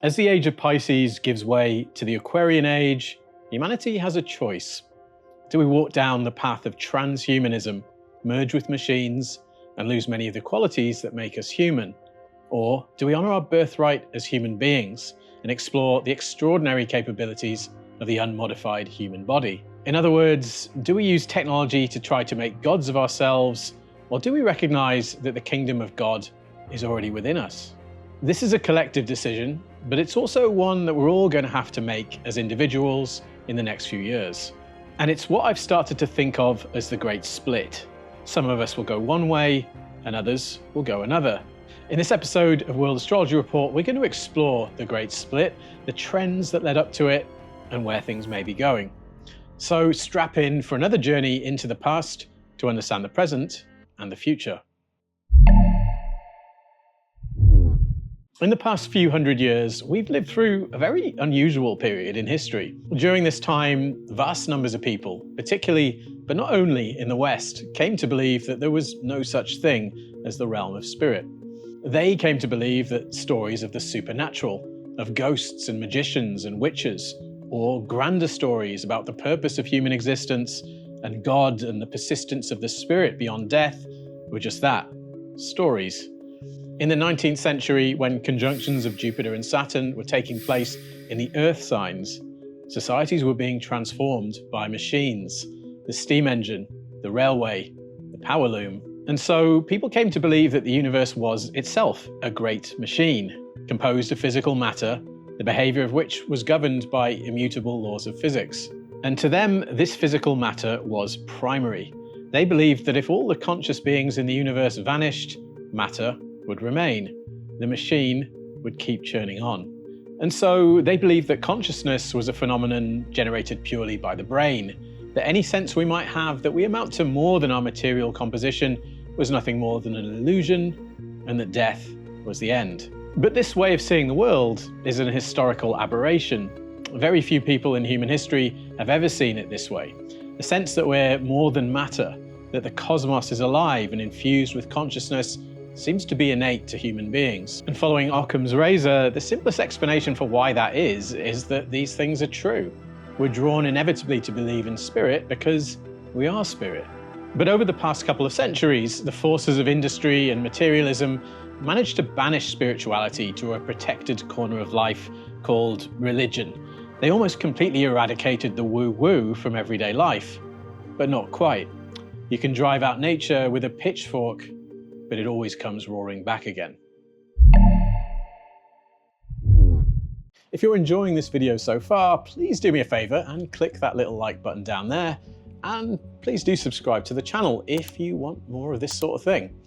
As the age of Pisces gives way to the Aquarian Age, humanity has a choice. Do we walk down the path of transhumanism, merge with machines, and lose many of the qualities that make us human? Or do we honour our birthright as human beings and explore the extraordinary capabilities of the unmodified human body? In other words, do we use technology to try to make gods of ourselves, or do we recognise that the kingdom of God is already within us? This is a collective decision, but it's also one that we're all going to have to make as individuals in the next few years. And it's what I've started to think of as the Great Split. Some of us will go one way, and others will go another. In this episode of World Astrology Report, we're going to explore the Great Split, the trends that led up to it, and where things may be going. So strap in for another journey into the past to understand the present and the future. In the past few hundred years, we've lived through a very unusual period in history. During this time, vast numbers of people, particularly, but not only in the West, came to believe that there was no such thing as the realm of spirit. They came to believe that stories of the supernatural, of ghosts and magicians and witches, or grander stories about the purpose of human existence and God and the persistence of the spirit beyond death were just that, stories. In the 19th century, when conjunctions of Jupiter and Saturn were taking place in the Earth signs, societies were being transformed by machines, the steam engine, the railway, the power loom. And so people came to believe that the universe was itself a great machine, composed of physical matter, the behavior of which was governed by immutable laws of physics. And to them, this physical matter was primary. They believed that if all the conscious beings in the universe vanished, matter would remain. The machine would keep churning on. And so they believed that consciousness was a phenomenon generated purely by the brain, that any sense we might have that we amount to more than our material composition was nothing more than an illusion, and that death was the end. But this way of seeing the world is an historical aberration. Very few people in human history have ever seen it this way. The sense that we're more than matter, that the cosmos is alive and infused with consciousness, seems to be innate to human beings. And following Occam's razor, the simplest explanation for why that is that these things are true. We're drawn inevitably to believe in spirit because we are spirit. But over the past couple of centuries, the forces of industry and materialism managed to banish spirituality to a protected corner of life called religion. They almost completely eradicated the woo-woo from everyday life, but not quite. You can drive out nature with a pitchfork, but it always comes roaring back again. If you're enjoying this video so far, please do me a favor and click that little like button down there, and please do subscribe to the channel if you want more of this sort of thing.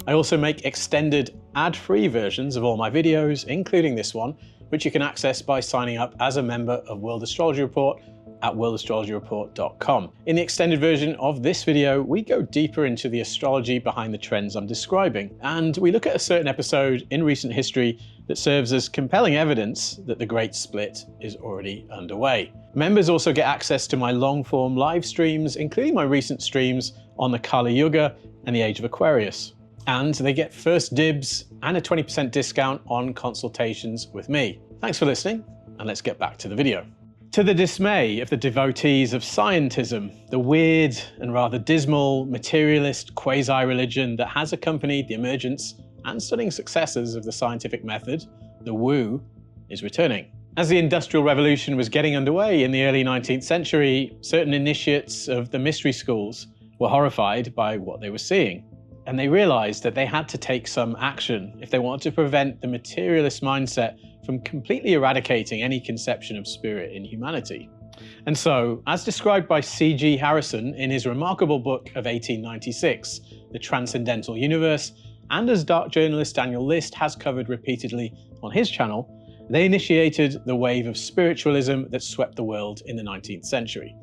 I also make extended ad-free versions of all my videos, including this one, which you can access by signing up as a member of World Astrology Report at worldastrologyreport.com. In the extended version of this video, we go deeper into the astrology behind the trends I'm describing, and we look at a certain episode in recent history that serves as compelling evidence that the Great Split is already underway. Members also get access to my long-form live streams, including my recent streams on the Kali Yuga and the Age of Aquarius. And they get first dibs and a 20% discount on consultations with me. Thanks for listening, and let's get back to the video. To the dismay of the devotees of scientism, the weird and rather dismal materialist quasi-religion that has accompanied the emergence and stunning successes of the scientific method, the woo is returning. As the Industrial Revolution was getting underway in the early 19th century, certain initiates of the mystery schools were horrified by what they were seeing. And they realized that they had to take some action if they wanted to prevent the materialist mindset from completely eradicating any conception of spirit in humanity. And so, as described by C.G. Harrison in his remarkable book of 1896, The Transcendental Universe, and as dark journalist Daniel List has covered repeatedly on his channel, they initiated the wave of spiritualism that swept the world in the 19th century.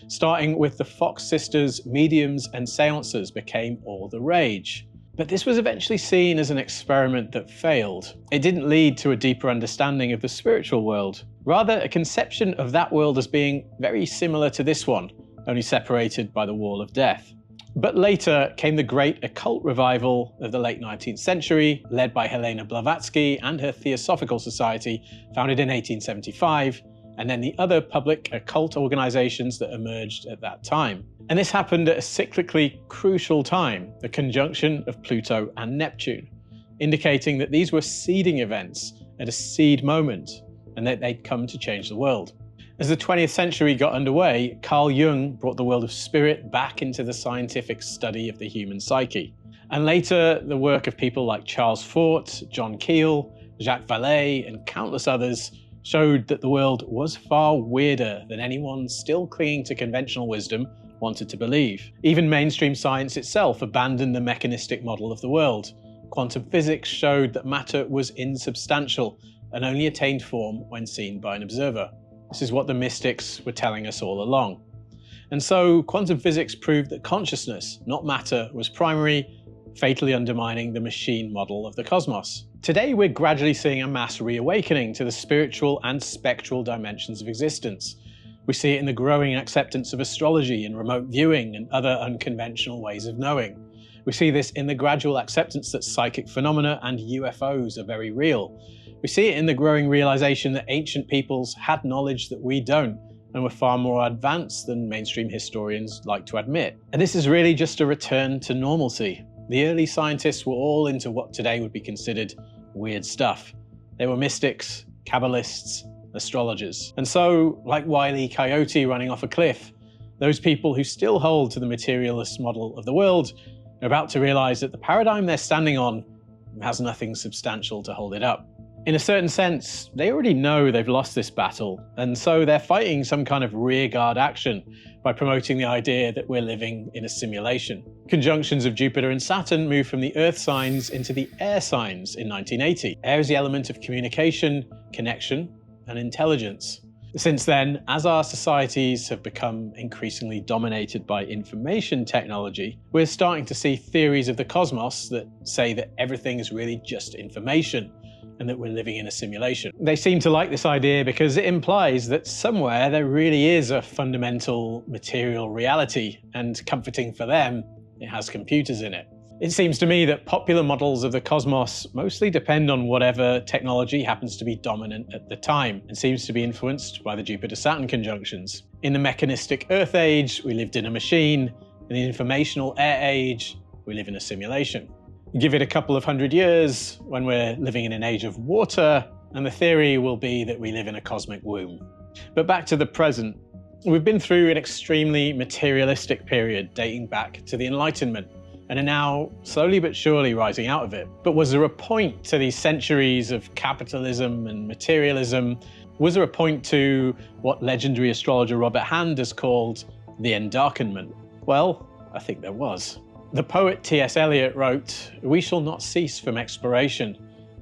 Starting with the Fox sisters, mediums and seances became all the rage. But this was eventually seen as an experiment that failed. It didn't lead to a deeper understanding of the spiritual world, rather a conception of that world as being very similar to this one, only separated by the wall of death. But later came the great occult revival of the late 19th century, led by Helena Blavatsky and her Theosophical Society, founded in 1875, and then the other public occult organizations that emerged at that time. And this happened at a cyclically crucial time, the conjunction of Pluto and Neptune, indicating that these were seeding events at a seed moment, and that they'd come to change the world. As the 20th century got underway, Carl Jung brought the world of spirit back into the scientific study of the human psyche. And later, the work of people like Charles Fort, John Keel, Jacques Vallée, and countless others showed that the world was far weirder than anyone still clinging to conventional wisdom wanted to believe. Even mainstream science itself abandoned the mechanistic model of the world. Quantum physics showed that matter was insubstantial and only attained form when seen by an observer. This is what the mystics were telling us all along. And so quantum physics proved that consciousness, not matter, was primary, fatally undermining the machine model of the cosmos. Today, we're gradually seeing a mass reawakening to the spiritual and spectral dimensions of existence. We see it in the growing acceptance of astrology and remote viewing and other unconventional ways of knowing. We see this in the gradual acceptance that psychic phenomena and UFOs are very real. We see it in the growing realization that ancient peoples had knowledge that we don't, and were far more advanced than mainstream historians like to admit. And this is really just a return to normalcy. The early scientists were all into what today would be considered weird stuff. They were mystics, Kabbalists, astrologers. And so, like Wile E. Coyote running off a cliff, those people who still hold to the materialist model of the world are about to realize that the paradigm they're standing on has nothing substantial to hold it up. In a certain sense, they already know they've lost this battle, and so they're fighting some kind of rearguard action by promoting the idea that we're living in a simulation. Conjunctions of Jupiter and Saturn moved from the earth signs into the air signs in 1980. Air is the element of communication, connection, and intelligence. Since then, as our societies have become increasingly dominated by information technology, we're starting to see theories of the cosmos that say that everything is really just information, and that we're living in a simulation. They seem to like this idea because it implies that somewhere there really is a fundamental material reality, and comforting for them, it has computers in it. It seems to me that popular models of the cosmos mostly depend on whatever technology happens to be dominant at the time, and seems to be influenced by the Jupiter-Saturn conjunctions. In the mechanistic Earth Age, we lived in a machine. In the informational Air Age, we live in a simulation. Give it a couple of hundred years, when we're living in an age of water, and the theory will be that we live in a cosmic womb. But back to the present. We've been through an extremely materialistic period dating back to the Enlightenment, and are now slowly but surely rising out of it. But was there a point to these centuries of capitalism and materialism? Was there a point to what legendary astrologer Robert Hand has called the endarkenment? Well, I think there was. The poet T.S. Eliot wrote, "We shall not cease from exploration,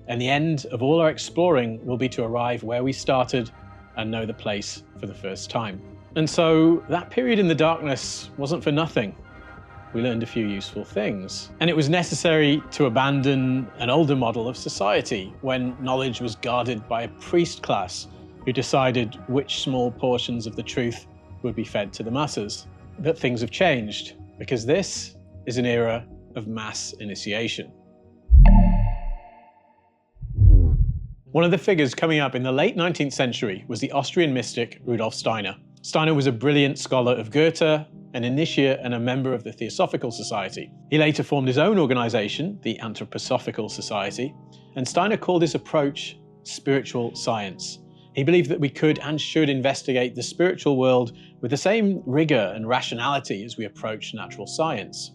and the end of all our exploring will be to arrive where we started and know the place for the first time." And so that period in the darkness wasn't for nothing. We learned a few useful things. And it was necessary to abandon an older model of society when knowledge was guarded by a priest class who decided which small portions of the truth would be fed to the masses. But things have changed, because this is an era of mass initiation. One of the figures coming up in the late 19th century was the Austrian mystic Rudolf Steiner. Steiner was a brilliant scholar of Goethe, an initiate and a member of the Theosophical Society. He later formed his own organization, the Anthroposophical Society, and Steiner called his approach spiritual science. He believed that we could and should investigate the spiritual world with the same rigor and rationality as we approach natural science.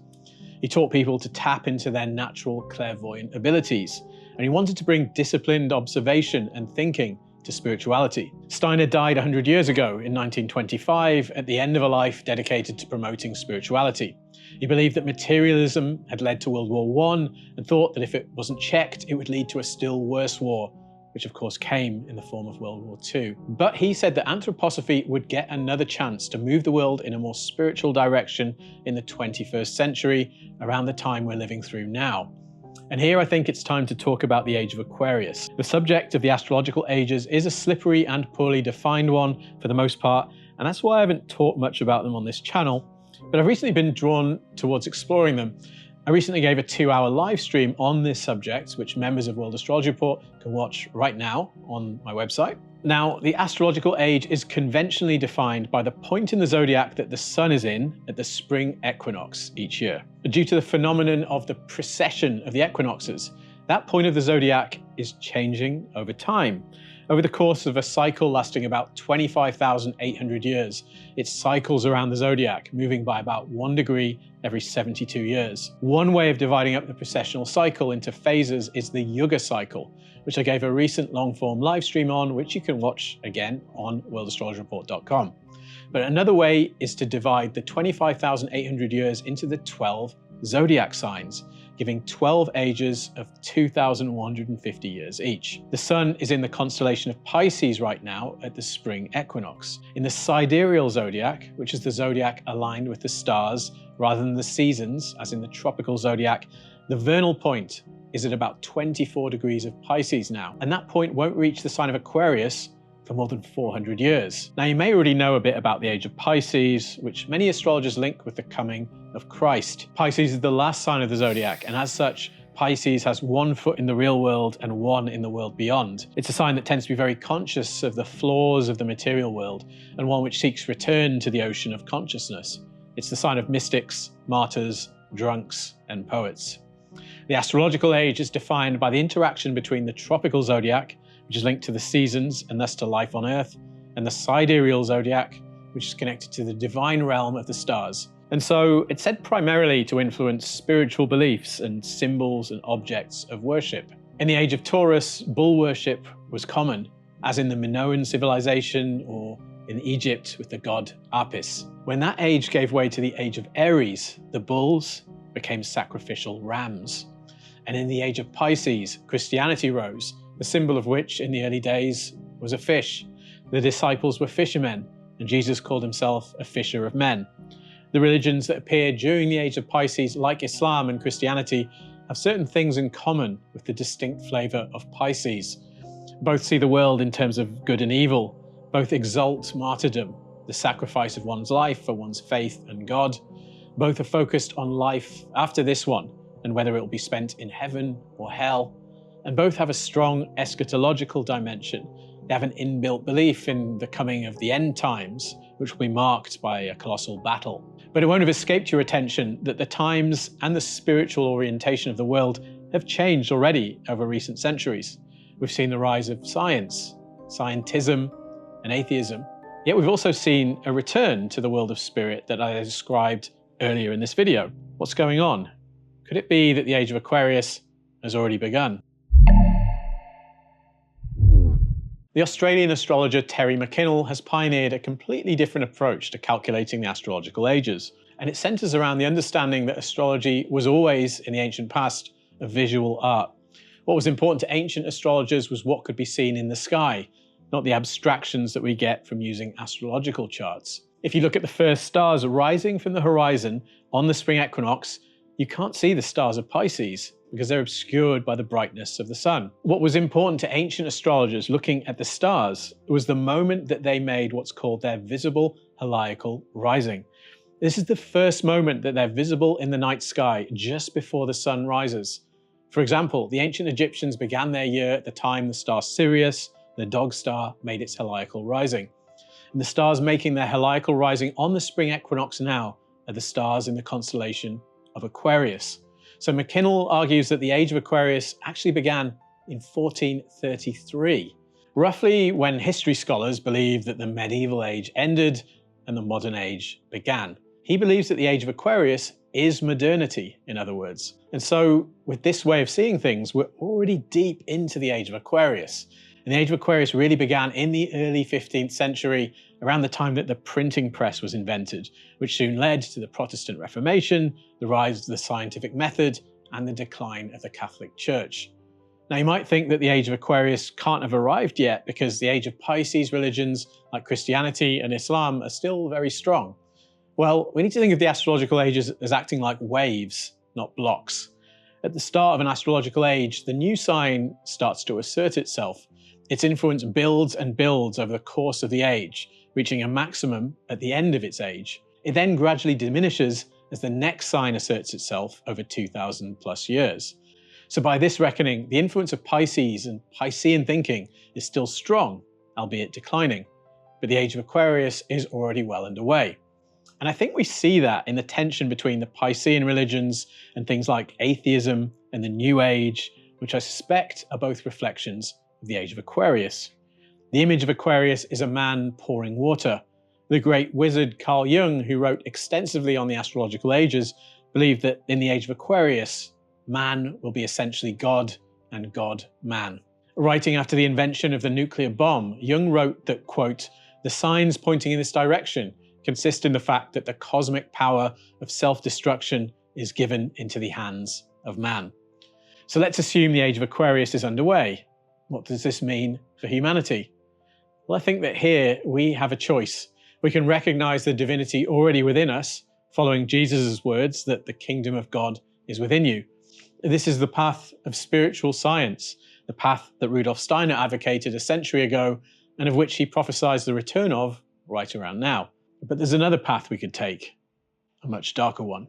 He taught people to tap into their natural clairvoyant abilities, and he wanted to bring disciplined observation and thinking to spirituality. Steiner died 100 years ago in 1925 at the end of a life dedicated to promoting spirituality. He believed that materialism had led to World War I and thought that if it wasn't checked, it would lead to a still worse war, which of course came in the form of World War II. But he said that anthroposophy would get another chance to move the world in a more spiritual direction in the 21st century, around the time we're living through now. And here I think it's time to talk about the age of Aquarius. The subject of the astrological ages is a slippery and poorly defined one for the most part, and that's why I haven't talked much about them on this channel. but I've recently been drawn towards exploring them. I recently gave a 2-hour live stream on this subject, which members of World Astrology Report can watch right now on my website. Now, the astrological age is conventionally defined by the point in the zodiac that the sun is in at the spring equinox each year. Due to the phenomenon of the precession of the equinoxes, that point of the zodiac is changing over time. Over the course of a cycle lasting about 25,800 years, it cycles around the zodiac, moving by about 1 degree every 72 years. One way of dividing up the precessional cycle into phases is the Yuga cycle, which I gave a recent long-form live stream on, which you can watch again on worldastrologyreport.com. But another way is to divide the 25,800 years into the 12 zodiac signs, giving 12 ages of 2,150 years each. The sun is in the constellation of Pisces right now at the spring equinox. In the sidereal zodiac, which is the zodiac aligned with the stars rather than the seasons, as in the tropical zodiac, the vernal point is at about 24 degrees of Pisces now, and that point won't reach the sign of Aquarius for more than 400 years. Now, you may already know a bit about the age of Pisces, which many astrologers link with the coming of Christ. Pisces is the last sign of the zodiac, and as such, Pisces has 1 foot in the real world and 1 in the world beyond. It's a sign that tends to be very conscious of the flaws of the material world, and one which seeks return to the ocean of consciousness. It's the sign of mystics, martyrs, drunks, and poets. The astrological age is defined by the interaction between the tropical zodiac, which is linked to the seasons and thus to life on Earth, and the sidereal zodiac, which is connected to the divine realm of the stars. And so it's said primarily to influence spiritual beliefs and symbols and objects of worship. In the age of Taurus, bull worship was common, as in the Minoan civilization or in Egypt with the god Apis. When that age gave way to the age of Aries, the bulls became sacrificial rams. And in the age of Pisces, Christianity rose, the symbol of which in the early days was a fish. The disciples were fishermen, and Jesus called himself a fisher of men. The religions that appeared during the age of Pisces, like Islam and Christianity, have certain things in common with the distinct flavor of Pisces. Both see the world in terms of good and evil. Both exalt martyrdom, the sacrifice of one's life for one's faith and God. Both are focused on life after this one, and whether it will be spent in heaven or hell. And both have a strong eschatological dimension. They have an inbuilt belief in the coming of the end times, which will be marked by a colossal battle. But it won't have escaped your attention that the times and the spiritual orientation of the world have changed already over recent centuries. We've seen the rise of science, scientism, and atheism. Yet we've also seen a return to the world of spirit that I described earlier in this video. What's going on? Could it be that the age of Aquarius has already begun? The Australian astrologer Terry McKinnell has pioneered a completely different approach to calculating the astrological ages, and it centers around the understanding that astrology was always, in the ancient past, a visual art. What was important to ancient astrologers was what could be seen in the sky, not the abstractions that we get from using astrological charts. If you look at the first stars rising from the horizon on the spring equinox, you can't see the stars of Pisces because they're obscured by the brightness of the sun. What was important to ancient astrologers looking at the stars was the moment that they made what's called their visible heliacal rising. This is the first moment that they're visible in the night sky just before the sun rises. For example, the ancient Egyptians began their year at the time the star Sirius, the dog star, made its heliacal rising. And the stars making their heliacal rising on the spring equinox now are the stars in the constellation of Aquarius. So McKinnell argues that the age of Aquarius actually began in 1433, roughly when history scholars believe that the medieval age ended and the modern age began. He believes that the age of Aquarius is modernity, in other words. And so with this way of seeing things, we're already deep into the age of Aquarius. And the age of Aquarius really began in the early 15th century, around the time that the printing press was invented, which soon led to the Protestant Reformation, the rise of the scientific method, and the decline of the Catholic Church. Now, you might think that the age of Aquarius can't have arrived yet because the age of Pisces religions like Christianity and Islam are still very strong. Well, we need to think of the astrological ages as acting like waves, not blocks. At the start of an astrological age, the new sign starts to assert itself. Its influence builds and builds over the course of the age, reaching a maximum at the end of its age. It then gradually diminishes as the next sign asserts itself over 2,000 plus years. So by this reckoning, the influence of Pisces and Piscean thinking is still strong, albeit declining. But the age of Aquarius is already well underway. And I think we see that in the tension between the Piscean religions and things like atheism and the New Age, which I suspect are both reflections of the age of Aquarius. The image of Aquarius is a man pouring water. The great wizard Carl Jung, who wrote extensively on the astrological ages, believed that in the age of Aquarius, man will be essentially God and God man. Writing after the invention of the nuclear bomb, Jung wrote that, quote, "The signs pointing in this direction consist in the fact that the cosmic power of self-destruction is given into the hands of man." So let's assume the age of Aquarius is underway. What does this mean for humanity? Well, I think that here we have a choice. We can recognize the divinity already within us, following Jesus' words that the kingdom of God is within you. This is the path of spiritual science, the path that Rudolf Steiner advocated a century ago, and of which he prophesied the return of right around now. But there's another path we could take, a much darker one.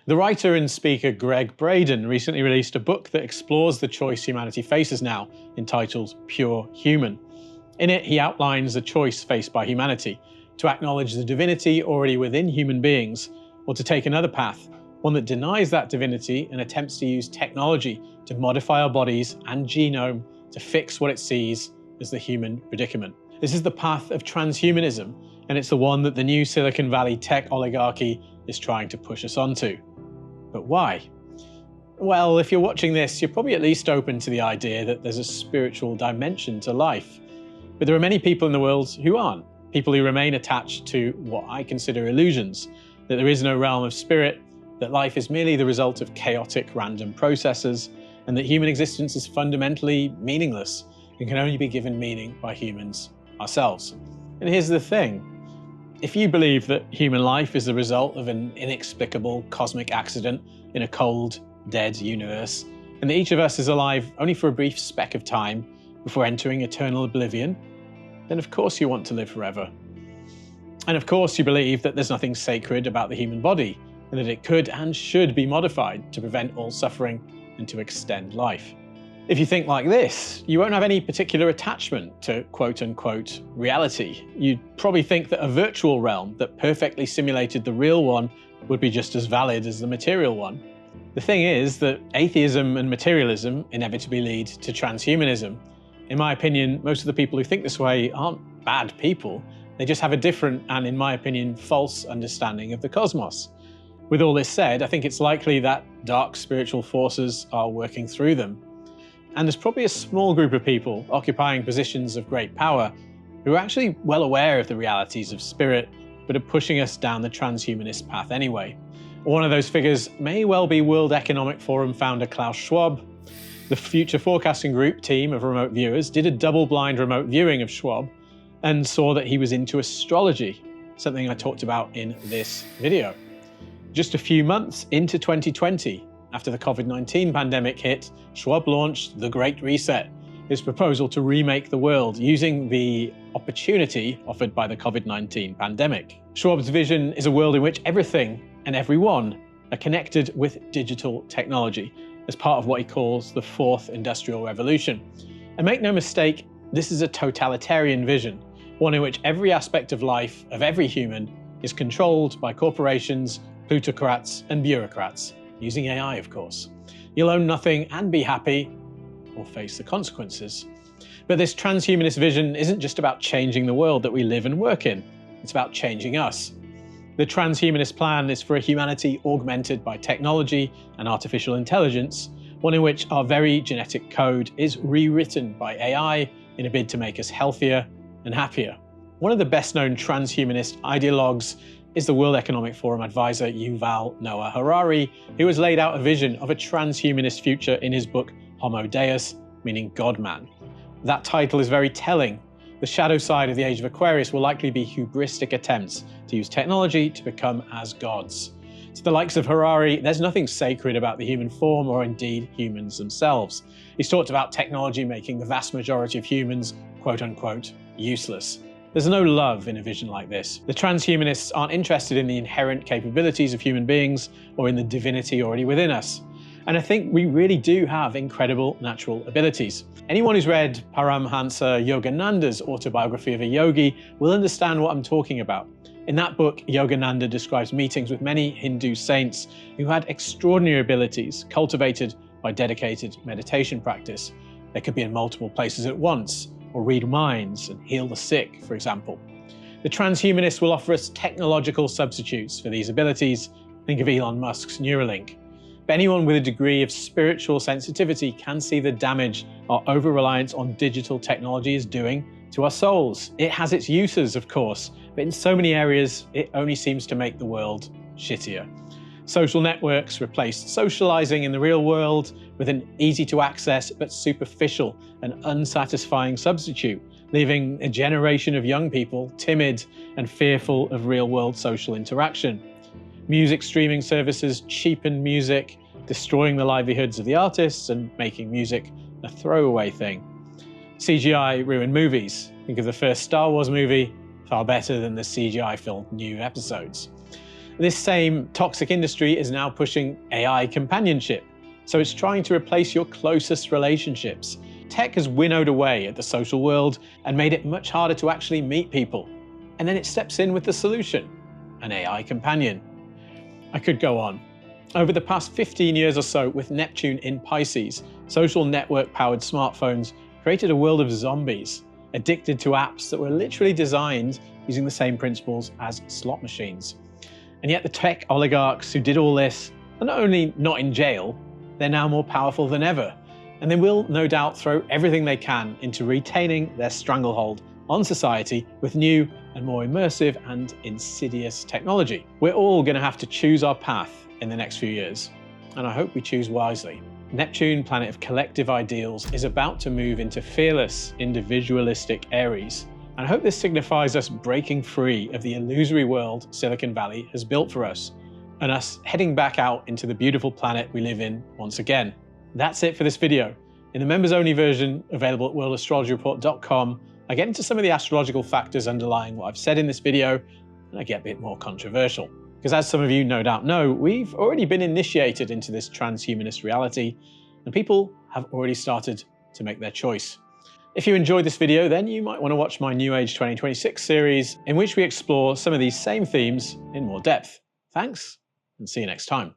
The writer and speaker Greg Braden recently released a book that explores the choice humanity faces now, entitled Pure Human. In it, he outlines the choice faced by humanity, to acknowledge the divinity already within human beings, or to take another path, one that denies that divinity and attempts to use technology to modify our bodies and genome to fix what it sees as the human predicament. This is the path of transhumanism, and it's the one that the new Silicon Valley tech oligarchy is trying to push us onto. But why? Well, if you're watching this, you're probably at least open to the idea that there's a spiritual dimension to life. But there are many people in the world who aren't. People who remain attached to what I consider illusions, that there is no realm of spirit, that life is merely the result of chaotic random processes, and that human existence is fundamentally meaningless and can only be given meaning by humans ourselves. And here's the thing. If you believe that human life is the result of an inexplicable cosmic accident in a cold, dead universe, and that each of us is alive only for a brief speck of time before entering eternal oblivion, then of course you want to live forever. And of course you believe that there's nothing sacred about the human body, and that it could and should be modified to prevent all suffering and to extend life. If you think like this, you won't have any particular attachment to quote-unquote reality. You'd probably think that a virtual realm that perfectly simulated the real one would be just as valid as the material one. The thing is that atheism and materialism inevitably lead to transhumanism. In my opinion, most of the people who think this way aren't bad people. They just have a different and, in my opinion, false understanding of the cosmos. With all this said, I think it's likely that dark spiritual forces are working through them. And there's probably a small group of people occupying positions of great power who are actually well aware of the realities of spirit, but are pushing us down the transhumanist path anyway. One of those figures may well be World Economic Forum founder Klaus Schwab. The Future Forecasting Group team of remote viewers did a double-blind remote viewing of Schwab and saw that he was into astrology, something I talked about in this video. Just a few months into 2020, after the COVID-19 pandemic hit, Schwab launched The Great Reset, his proposal to remake the world using the opportunity offered by the COVID-19 pandemic. Schwab's vision is a world in which everything and everyone are connected with digital technology as part of what he calls the Fourth Industrial Revolution. And make no mistake, this is a totalitarian vision, one in which every aspect of life of every human is controlled by corporations, plutocrats, and bureaucrats. Using AI, of course. You'll own nothing and be happy, or face the consequences. But this transhumanist vision isn't just about changing the world that we live and work in, it's about changing us. The transhumanist plan is for a humanity augmented by technology and artificial intelligence, one in which our very genetic code is rewritten by AI in a bid to make us healthier and happier. One of the best-known transhumanist ideologues is the World Economic Forum advisor Yuval Noah Harari, who has laid out a vision of a transhumanist future in his book Homo Deus, meaning God-man. That title is very telling. The shadow side of the age of Aquarius will likely be hubristic attempts to use technology to become as gods. To the likes of Harari, there's nothing sacred about the human form or indeed humans themselves. He's talked about technology making the vast majority of humans, quote-unquote, useless. There's no love in a vision like this. The transhumanists aren't interested in the inherent capabilities of human beings or in the divinity already within us. And I think we really do have incredible natural abilities. Anyone who's read Paramhansa Yogananda's autobiography of a yogi will understand what I'm talking about. In that book, Yogananda describes meetings with many Hindu saints who had extraordinary abilities cultivated by dedicated meditation practice. They could be in multiple places at once, or read minds and heal the sick, for example. The transhumanists will offer us technological substitutes for these abilities. Think of Elon Musk's Neuralink. But anyone with a degree of spiritual sensitivity can see the damage our over-reliance on digital technology is doing to our souls. It has its uses, of course, but in so many areas, it only seems to make the world shittier. Social networks replaced socializing in the real world with an easy-to-access but superficial and unsatisfying substitute, leaving a generation of young people timid and fearful of real-world social interaction. Music streaming services cheapen music, destroying the livelihoods of the artists and making music a throwaway thing. CGI ruined movies. Think of the first Star Wars movie, far better than the CGI-filled new episodes. This same toxic industry is now pushing AI companionship, so it's trying to replace your closest relationships. Tech has winnowed away at the social world and made it much harder to actually meet people. And then it steps in with the solution, an AI companion. I could go on. Over the past 15 years or so, with Neptune in Pisces, social network-powered smartphones created a world of zombies, addicted to apps that were literally designed using the same principles as slot machines. And yet the tech oligarchs who did all this are not only not in jail, they're now more powerful than ever. And they will no doubt throw everything they can into retaining their stranglehold on society with new and more immersive and insidious technology. We're all going to have to choose our path in the next few years, and I hope we choose wisely. Neptune, planet of collective ideals, is about to move into fearless, individualistic Aries. And I hope this signifies us breaking free of the illusory world Silicon Valley has built for us, and us heading back out into the beautiful planet we live in once again. That's it for this video. In the members-only version, available at worldastrologyreport.com, I get into some of the astrological factors underlying what I've said in this video, and I get a bit more controversial. Because as some of you no doubt know, we've already been initiated into this transhumanist reality, and people have already started to make their choice. If you enjoyed this video, then you might want to watch my New Age 2026 series, in which we explore some of these same themes in more depth. Thanks, and see you next time.